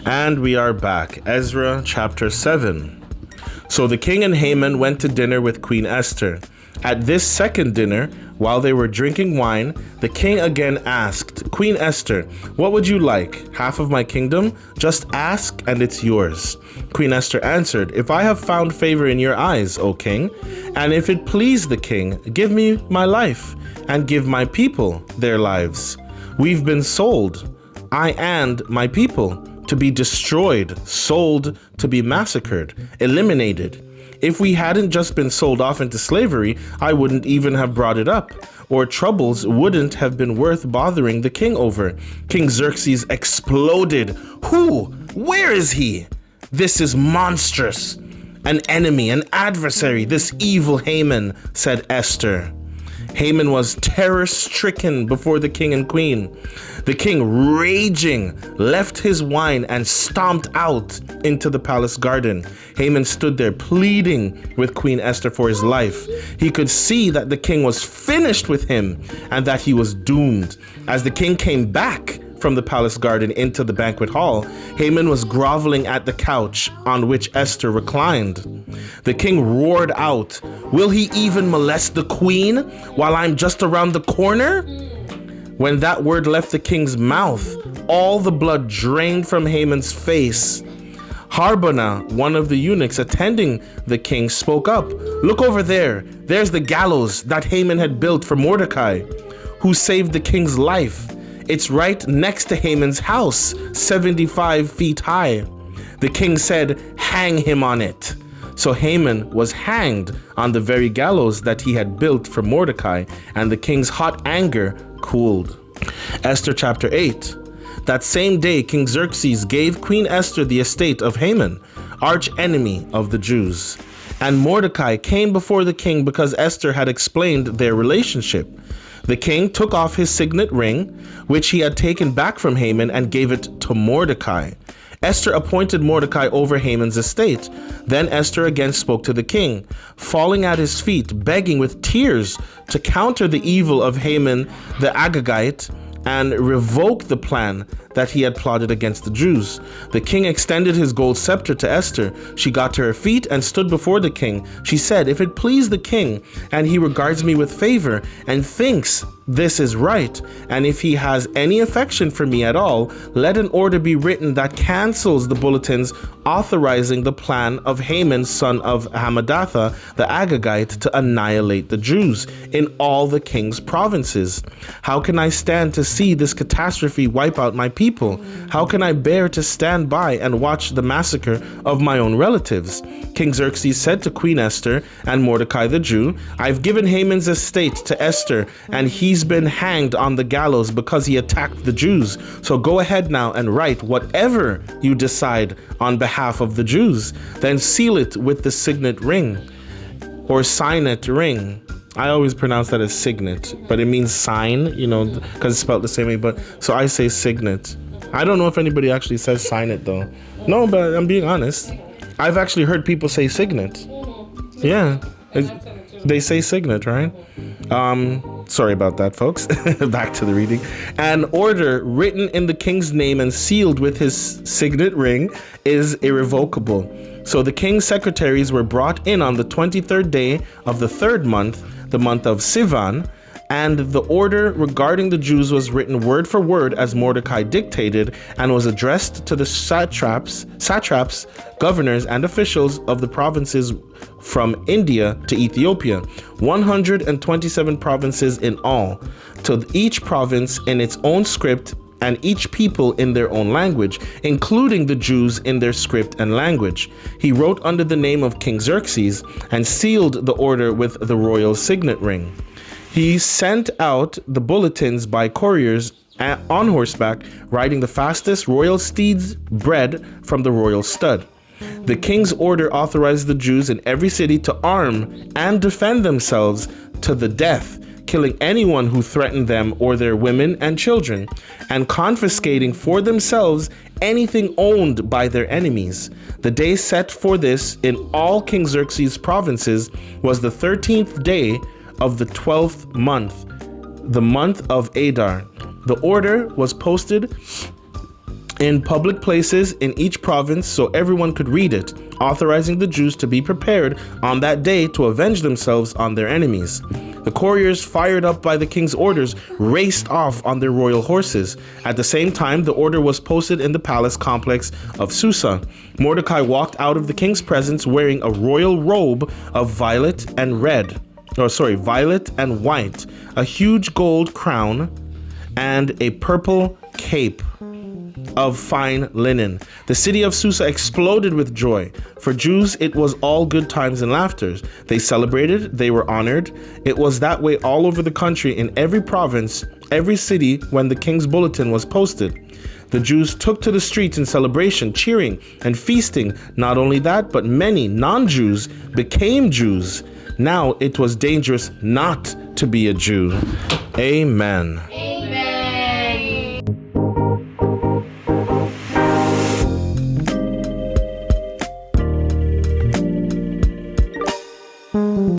And we are back. Ezra chapter 7. So the king and Haman went to dinner with Queen Esther. At this second dinner, while they were drinking wine, the king again asked, Queen Esther, what would you like? Half of my kingdom? Just ask and it's yours. Queen Esther answered, If I have found favor in your eyes, O king, and if it please the king, give me my life and give my people their lives. We've been sold, I and my people, to be destroyed, sold to be massacred, eliminated. If we hadn't just been sold off into slavery, I wouldn't even have brought it up, or troubles wouldn't have been worth bothering the king over. King Xerxes exploded. Who? Where is he? This is monstrous. An enemy, an adversary, this evil Haman, said Esther. Haman was terror-stricken before the king and queen. The king, raging, left his wine and stomped out into the palace garden. Haman stood there pleading with Queen Esther for his life. He could see that the king was finished with him and that he was doomed. As the king came back from the palace garden into the banquet hall, Haman was groveling at the couch on which Esther reclined. The king roared out, Will he even molest the queen while I'm just around the corner? When that word left the king's mouth, all the blood drained from Haman's face. Harbona, one of the eunuchs attending the king, spoke up. Look over there. There's the gallows that Haman had built for Mordecai, who saved the king's life. It's right next to Haman's house, 75 feet high. The king said, Hang him on it. So Haman was hanged on the very gallows that he had built for Mordecai, and the king's hot anger cooled. Esther chapter 8. That same day, King Xerxes gave Queen Esther the estate of Haman, arch enemy of the Jews. And Mordecai came before the king because Esther had explained their relationship. The king took off his signet ring, which he had taken back from Haman, and gave it to Mordecai. Esther appointed Mordecai over Haman's estate. Then Esther again spoke to the king, falling at his feet, begging with tears to counter the evil of Haman the Agagite and revoke the plan that he had plotted against the Jews. The king extended his gold scepter to Esther. She got to her feet and stood before the king. She said, If it please the king, and he regards me with favor and thinks this is right, and if he has any affection for me at all, let an order be written that cancels the bulletins authorizing the plan of Haman, son of Hammedatha, the Agagite, to annihilate the Jews in all the king's provinces. How can I stand to see this catastrophe wipe out my people? How can I bear to stand by and watch the massacre of my own relatives? King Xerxes said to Queen Esther and Mordecai the Jew, I've given Haman's estate to Esther, and he's been hanged on the gallows because he attacked the Jews. So go ahead now and write whatever you decide on behalf of the Jews. Then seal it with the signet ring, or signet ring. I always pronounce that as signet, but it means sign, because it's spelled the same way. But so I say signet. I don't know if anybody actually says sign it though. No, but I'm being honest. I've actually heard people say signet. Yeah, they say signet, right? Sorry about that, folks. Back to the reading. An order written in the king's name and sealed with his signet ring is irrevocable. So the king's secretaries were brought in on the 23rd day of the third month, the month of Sivan, and the order regarding the Jews was written word for word as Mordecai dictated, and was addressed to the satraps, governors, and officials of the provinces from India to Ethiopia, 127 provinces in all, to each province in its own script and each people in their own language, including the Jews in their script and language. He wrote under the name of King Xerxes and sealed the order with the royal signet ring. He sent out the bulletins by couriers on horseback, riding the fastest royal steeds bred from the royal stud. The king's order authorized the Jews in every city to arm and defend themselves to the death, killing anyone who threatened them or their women and children, and confiscating for themselves anything owned by their enemies. The day set for this in all King Xerxes' provinces was the 13th day of the 12th month, the month of Adar. The order was posted in public places in each province so everyone could read it, authorizing the Jews to be prepared on that day to avenge themselves on their enemies. The couriers, fired up by the king's orders, raced off on their royal horses. At the same time, the order was posted in the palace complex of Susa. Mordecai walked out of the king's presence wearing a royal robe of violet and white, a huge gold crown, and a purple cape of fine linen. The city of Susa exploded with joy. For Jews, it was all good times and laughter. They celebrated, they were honored. It was that way all over the country, in every province, every city, when the king's bulletin was posted. The Jews took to the streets in celebration, cheering and feasting. Not only that, but many non-Jews became Jews. Now it was dangerous not to be a Jew. Amen.